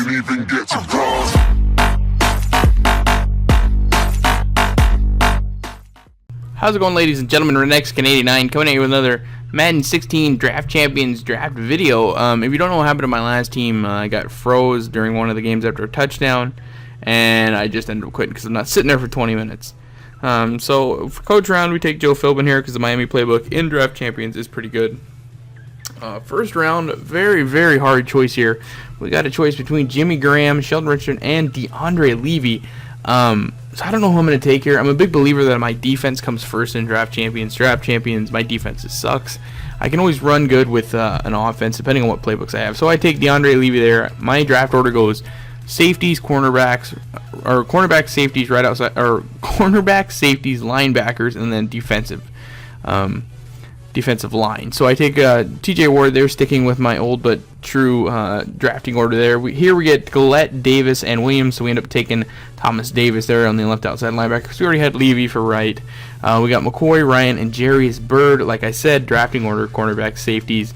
didn't even get to cross. How's it going, ladies and gentlemen? Renex89 coming at you with another Madden 16 Draft Champions draft video. If you don't know what happened to my last team, I got froze during one of the games after a touchdown, and I just ended up quitting because I'm not sitting there for 20 minutes. So for coach round, we take Joe Philbin here because the Miami playbook in Draft Champions is pretty good. First round, very, very hard choice here. We got a choice between Jimmy Graham, Sheldon Richardson, and DeAndre Levy. So I don't know who I'm going to take here. I'm a big believer that my defense comes first in Draft Champions. Draft Champions, my defense sucks. I can always run good with an offense depending on what playbooks I have. So I take DeAndre Levy there. My draft order goes safeties, cornerbacks, or cornerback, safeties right outside, or cornerback, safeties, linebackers, and then defensive line. So I take TJ Ward there, sticking with my old but true drafting order there. Here we get Gillette, Davis, and Williams, so we end up taking Thomas Davis there on the left outside linebacker. So we already had Levy for right. We got McCoy, Ryan, and Jarius Byrd. Like I said, drafting order, cornerback, safeties,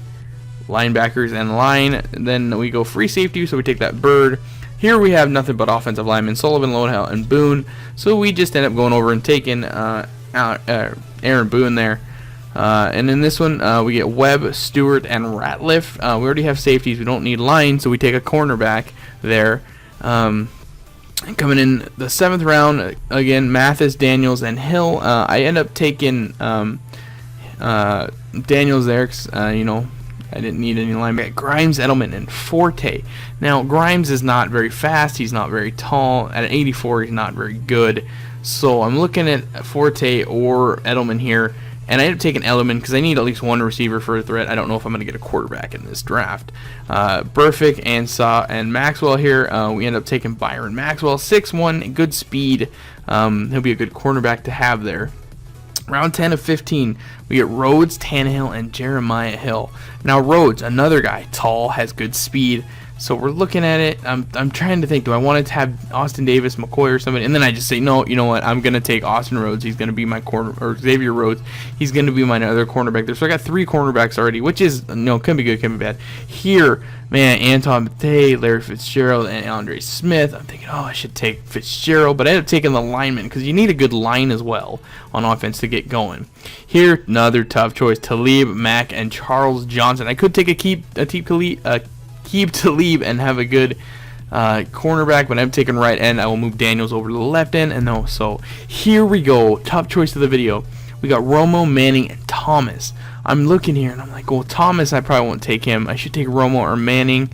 linebackers, and line. And then we go free safety, so we take that Byrd. Here we have nothing but offensive linemen, Sullivan, Lodehill, and Boone. So we just end up going over and taking Aaron Boone there. And in this one, we get Webb, Stewart, and Ratliff. We already have safeties. We don't need line, so we take a cornerback there. Coming in the 7th round, again, Mathis, Daniels, and Hill. I end up taking Daniels there because, I didn't need any linebacker. Grimes, Edelman, and Forte. Now, Grimes is not very fast. He's not very tall. At an 84, he's not very good. So I'm looking at Forte or Edelman here. And I ended up taking Edelman because I need at least one receiver for a threat. I don't know if I'm going to get a quarterback in this draft. Burfict and Maxwell here. We end up taking Byron Maxwell. 6'1", good speed. He'll be a good cornerback to have there. Round 10 of 15, we get Rhodes, Tannehill, and Jeremiah Hill. Now Rhodes, another guy, tall, has good speed. So we're looking at it. I'm trying to think, do I want to have Austin Davis, McCoy, or somebody? And then I just say, no, you know what? I'm going to take Austin Rhodes. He's going to be my corner, or Xavier Rhodes. He's going to be my other cornerback there. So I got 3 cornerbacks already, which is, can be good, can be bad. Here, man, Anton Bethea, Larry Fitzgerald, and Andre Smith. I'm thinking, I should take Fitzgerald, but I ended up taking the lineman because you need a good line as well on offense to get going. Here, another tough choice, Talib, Mack, and Charles Johnson. I could take Keep Talib and have a good cornerback, but I'm taking right end. I will move Daniels over to the left end, and so here we go. Top choice of the video. We got Romo, Manning, and Thomas. I'm looking here, and I'm like, well, Thomas, I probably won't take him. I should take Romo or Manning.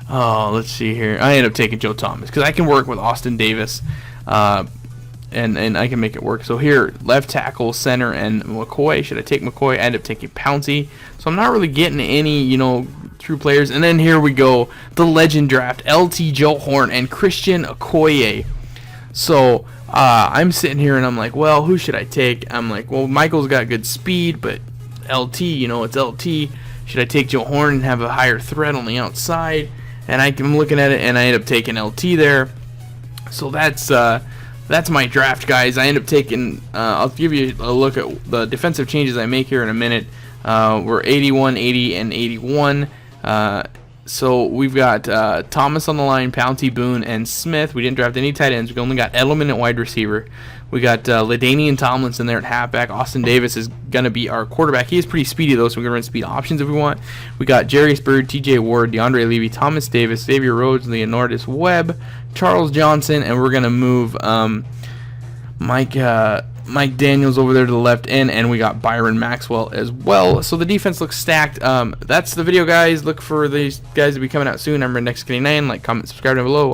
Let's see here. I end up taking Joe Thomas because I can work with Austin Davis, and I can make it work. So here, left tackle, center, and McCoy. Should I take McCoy? I end up taking Pouncey. So I'm not really getting any, true players. And then here we go, the legend draft, LT, Joe Horn, and Christian Okoye. So I'm sitting here and I'm like, well, who should I take? I'm like, well, Michael's got good speed, but LT, it's LT. Should I take Joe Horn and have a higher threat on the outside? And I'm looking at it, and I end up taking LT there. So that's my draft, guys. I end up taking, I'll give you a look at the defensive changes I make here in a minute. We're 81, 80, and 81. So we've got Thomas on the line, Pouncey, Boone, and Smith. We didn't draft any tight ends. We only got Edelman at wide receiver. We got LaDainian Tomlinson there at halfback. Austin Davis is going to be our quarterback. He is pretty speedy, though, so we're going to run speed options if we want. We got Jarius Byrd, TJ Ward, DeAndre Levy, Thomas Davis, Xavier Rhodes, Leonardus Webb, Charles Johnson, and we're going to move Mike Daniels over there to the left end, and we got Byron Maxwell as well. So the defense looks stacked. That's the video, guys. Look for these guys to be coming out soon. I'm Renex89. Like, comment, subscribe down below.